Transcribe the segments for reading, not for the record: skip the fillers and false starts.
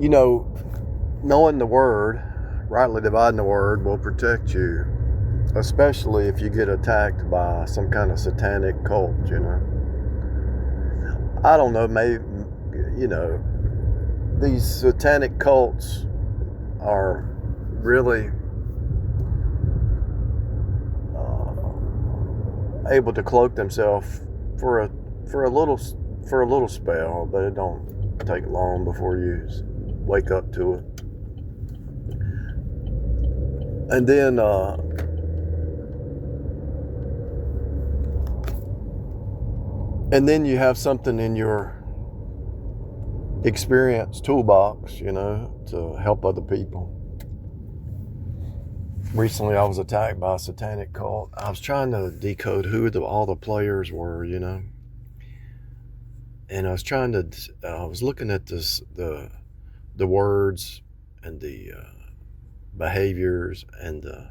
You know, knowing the word, rightly dividing the word, will protect you, especially if you get attacked by some kind of satanic cult, you know. I don't know, maybe, you know, these satanic cults are really able to cloak themselves for a little spell, but it don't take long before you wake up to it. And then you have something in your experience toolbox, you know, to help other people. Recently, I was attacked by a satanic cult. I was trying to decode who all the players were, you know. And I was looking at the words and the behaviors and the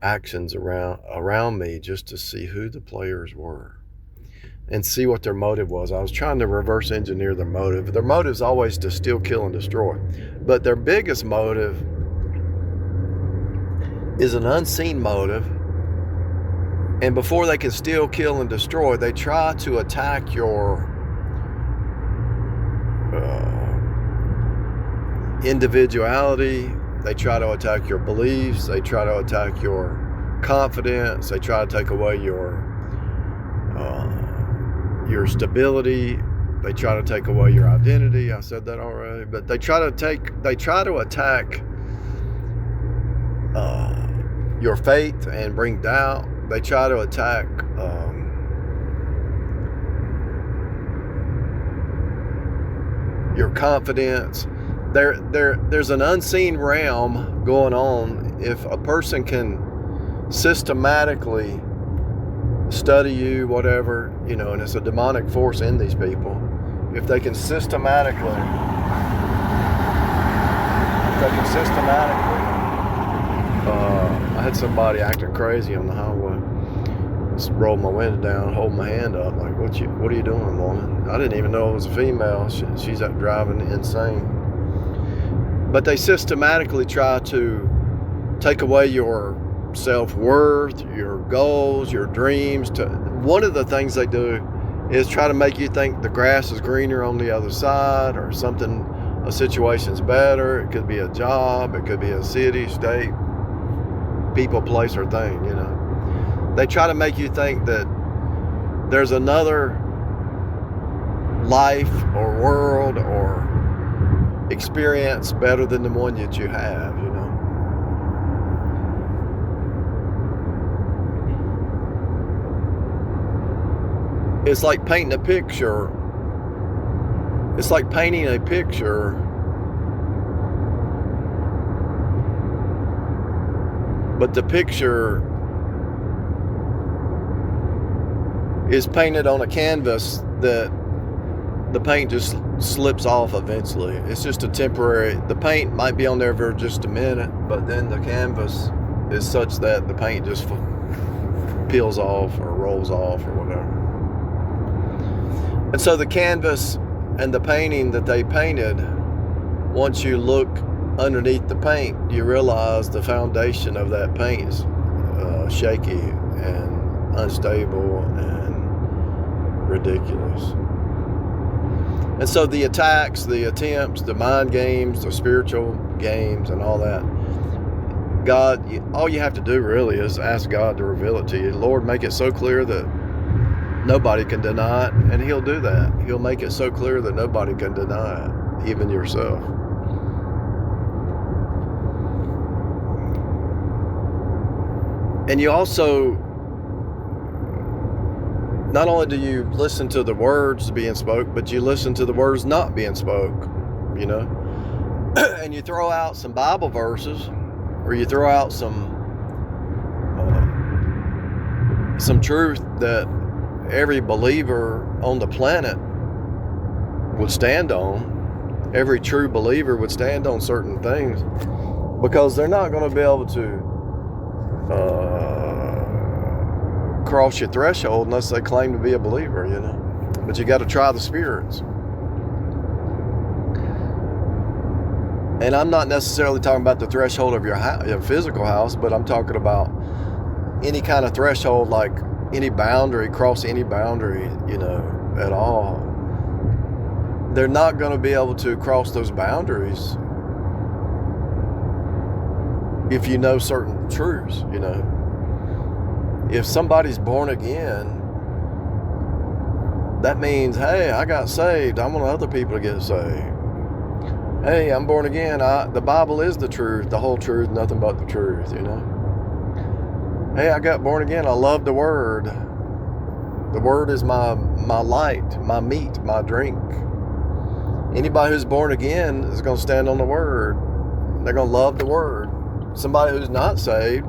actions around me just to see who the players were and see what their motive was. I was trying to reverse engineer their motive. Their motive is always to steal, kill, and destroy. But their biggest motive is an unseen motive. And before they can steal, kill, and destroy, they try to attack your individuality. They try to attack your beliefs. They try to attack your confidence. They try to take away your stability. They try to take away your identity. I said that already. But they try to attack your faith and bring doubt. They try to attack your confidence. There's an unseen realm going on. If a person can systematically study you, whatever, you know, and it's a demonic force in these people. If they can systematically I had somebody acting crazy on the highway. Just rolled my window down, holding my hand up, like, what are you doing, woman? I didn't even know it was a female. She's out driving insane. But they systematically try to take away your self-worth, your goals, your dreams. One of the things they do is try to make you think the grass is greener on the other side, or something, a situation's better. It could be a job, it could be a city, state, people, place, or thing, you know. They try to make you think that there's another life or world or experience better than the one that you have, you know. It's like painting a picture. It's like painting a picture but the picture is painted on a canvas that the paint just slips off eventually. It's just a temporary, the paint might be on there for just a minute, but then the canvas is such that the paint just peels off or rolls off or whatever. And so the canvas and the painting that they painted, once you look underneath the paint, you realize the foundation of that paint is shaky and unstable and ridiculous. And so the attacks, the attempts, the mind games, the spiritual games and all that, God, all you have to do really is ask God to reveal it to you. Lord, make it so clear that nobody can deny it, and He'll do that. He'll make it so clear that nobody can deny it, even yourself. And you also, not only do you listen to the words being spoke, but you listen to the words not being spoke, you know. And you throw out some Bible verses, or you throw out some truth that every believer on the planet would stand on. Every true believer would stand on certain things, because they're not going to be able to cross your threshold unless they claim to be a believer, you know. But you got to try the spirits. And I'm not necessarily talking about the threshold of your physical house, but I'm talking about any kind of threshold, like any boundary, cross any boundary, at all. They're not going to be able to cross those boundaries if you know certain truths, If somebody's born again, that means, hey, I got saved. I want other people to get saved. Hey, I'm born again. The Bible is the truth, the whole truth, nothing but the truth, Hey, I got born again. I love the Word. The Word is my light, my meat, my drink. Anybody who's born again is going to stand on the Word. They're going to love the Word. Somebody who's not saved,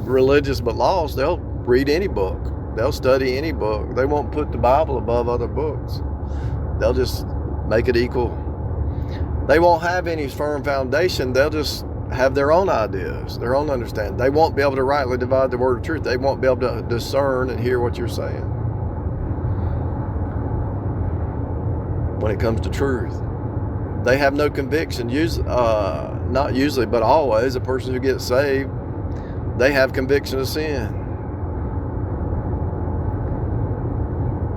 religious but lost, they'll read any book. They'll study any book. They won't put the Bible above other books. They'll just make it equal. They won't have any firm foundation. They'll just have their own ideas, their own understanding. They won't be able to rightly divide the word of truth. They won't be able to discern and hear what you're saying. When it comes to truth, they have no conviction. Not usually, but always, a person who gets saved, they have conviction of sin.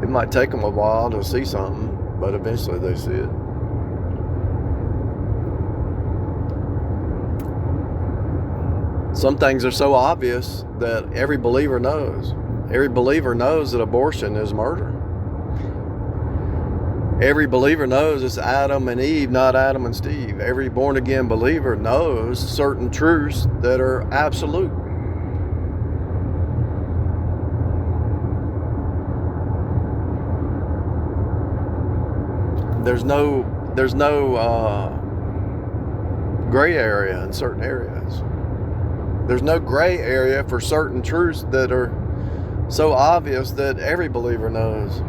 It might take them a while to see something, but eventually they see it. Some things are so obvious that every believer knows. Every believer knows that abortion is murder. Every believer knows it's Adam and Eve, not Adam and Steve. Every born-again believer knows certain truths that are absolute. There's no gray area in certain areas. There's no gray area for certain truths that are so obvious that every believer knows.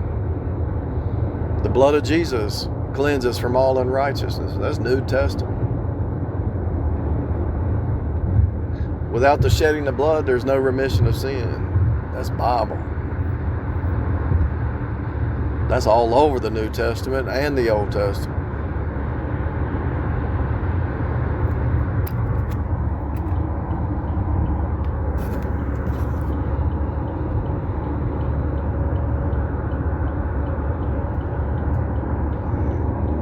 The blood of Jesus cleanses from all unrighteousness. That's New Testament. Without the shedding of blood, there's no remission of sin. That's Bible. That's all over the New Testament and the Old Testament.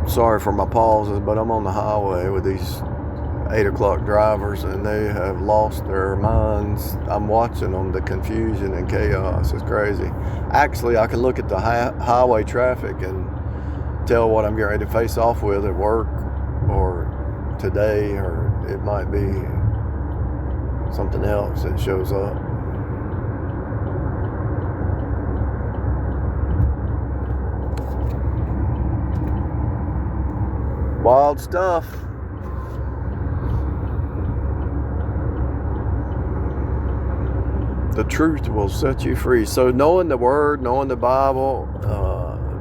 Sorry for my pauses, but I'm on the highway with these 8 o'clock drivers, and they have lost their minds. I'm watching them, the confusion and chaos. It's crazy. Actually, I can look at the highway traffic and tell what I'm getting ready to face off with at work or today, or it might be something else that shows up. Wild stuff. The truth will set you free. So knowing the Word, knowing the Bible,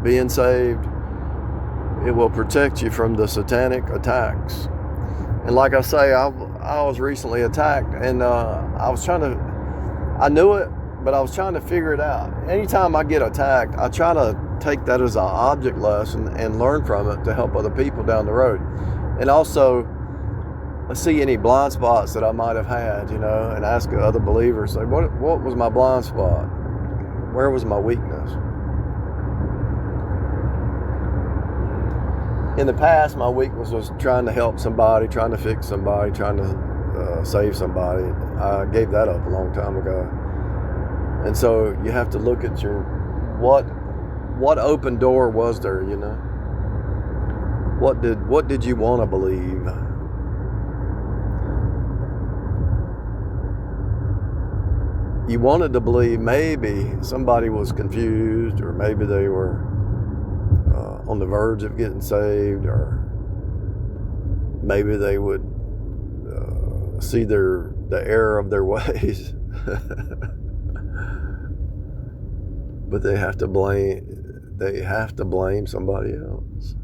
being saved, it will protect you from the satanic attacks. And like I say, I was recently attacked, and I knew it, but I was trying to figure it out. Anytime I get attacked, I try to take that as an object lesson and learn from it to help other people down the road. And also, see any blind spots that I might have had, and ask other believers, say, what was my blind spot? Where was my weakness? In the past, my weakness was trying to help somebody, trying to fix somebody, trying to save somebody. I gave that up a long time ago. And so you have to look at what open door was there, What did you want to believe? You wanted to believe maybe somebody was confused, or maybe they were on the verge of getting saved, or maybe they would see the error of their ways. But they have to blame somebody else.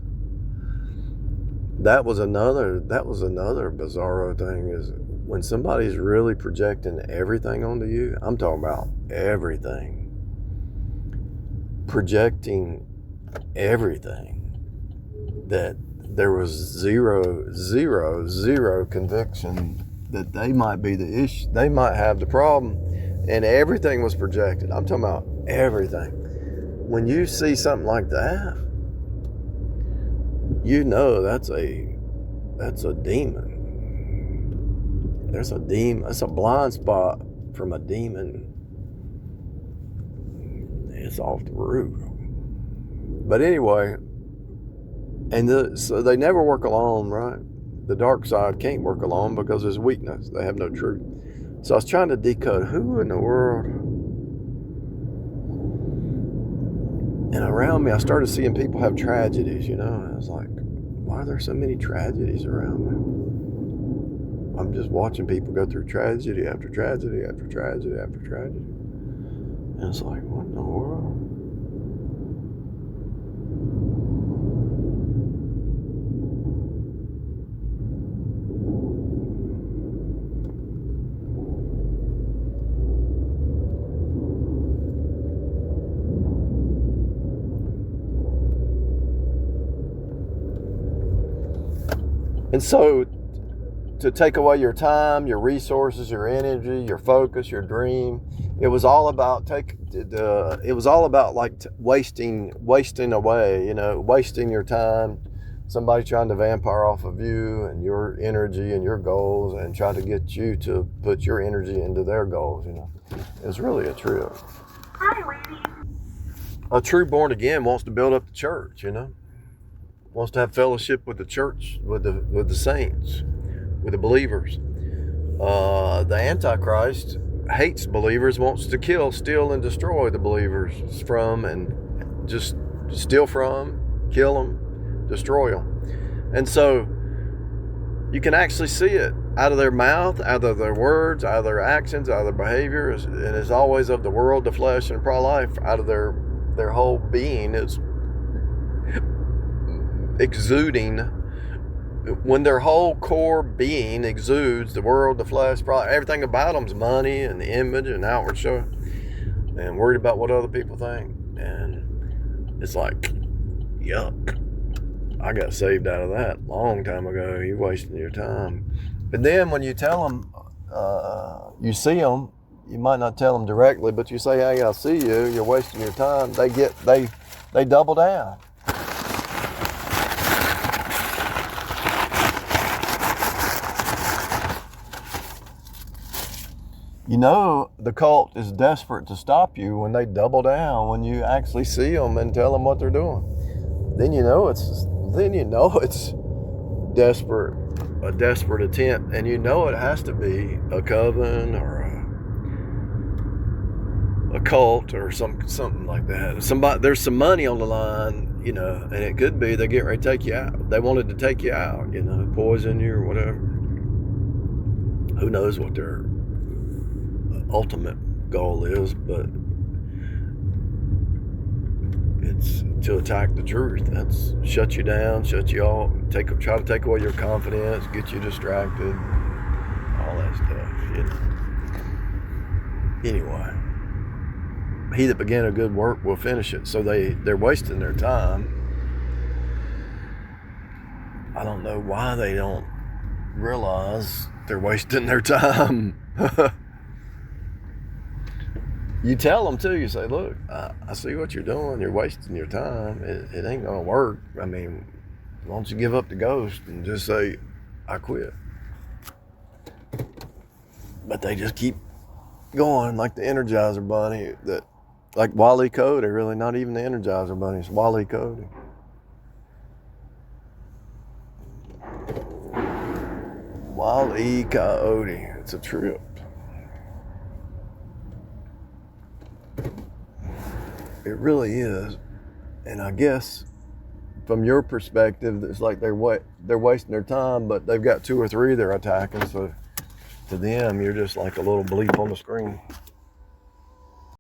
That was another bizarro thing, is when somebody's really projecting everything onto you. I'm talking about everything. Projecting everything that there was zero conviction that they might be the issue, they might have the problem, and everything was projected. I'm talking about everything. When you see something like that, you know that's a demon. There's a demon. That's a blind spot from a demon. It's off the roof. But anyway, so they never work alone, right? The dark side can't work alone because there's weakness. They have no truth. So I was trying to decode who in the world. And around me, I started seeing people have tragedies, you know. And I was like, why are there so many tragedies around me? I'm just watching people go through tragedy after tragedy after tragedy after tragedy. And it's like, what in the world? And so, to take away your time, your resources, your energy, your focus, your dream, it was all about wasting away, you know, wasting your time. Somebody trying to vampire off of you and your energy and your goals, and trying to get you to put your energy into their goals. You know, it's really a trip. Hi, lady. A true born again wants to build up the church. You know. Wants to have fellowship with the church, with the saints, with the believers. The Antichrist hates believers, wants to kill, steal, and destroy the believers from, and just steal from, kill them, destroy them. And so you can actually see it out of their mouth, out of their words, out of their actions, out of their behaviors, and it's always of the world, the flesh, and pro-life. Out of their whole being is exuding. When their whole core being exudes the world, the flesh, everything about them's money and the image and outward show, and worried about what other people think. And it's like, yuck. I got saved out of that a long time ago. You're wasting your time. But then when you tell them, you see them, you might not tell them directly, but you say, hey, I see you, you're wasting your time. They double down. You know the cult is desperate to stop you when they double down, when you actually see them and tell them what they're doing. Then you know it's a desperate attempt, and you know it has to be a coven or a cult or something like that. There's some money on the line, you know, and it could be they get ready to take you out. They wanted to take you out, you know, poison you or whatever. Who knows what their ultimate goal is, but it's to attack the truth. That's shut you down, shut you off, try to take away your confidence, get you distracted, all that stuff. You know. Anyway, he that began a good work will finish it. So they're wasting their time. I don't know why they don't realize they're wasting their time. You tell them too. You say, look, I see what you're doing. You're wasting your time. It ain't going to work. I mean, why don't you give up the ghost and just say, I quit. But they just keep going like the Energizer Bunny. Like Wile E. Coyote, really, not even the Energizer Bunny. It's Wile E. Coyote. Wile E. Coyote. It's a trip. It really is. And I guess from your perspective, it's like they're wasting their time, but they've got 2 or 3 they're attacking. So to them, you're just like a little bleep on the screen.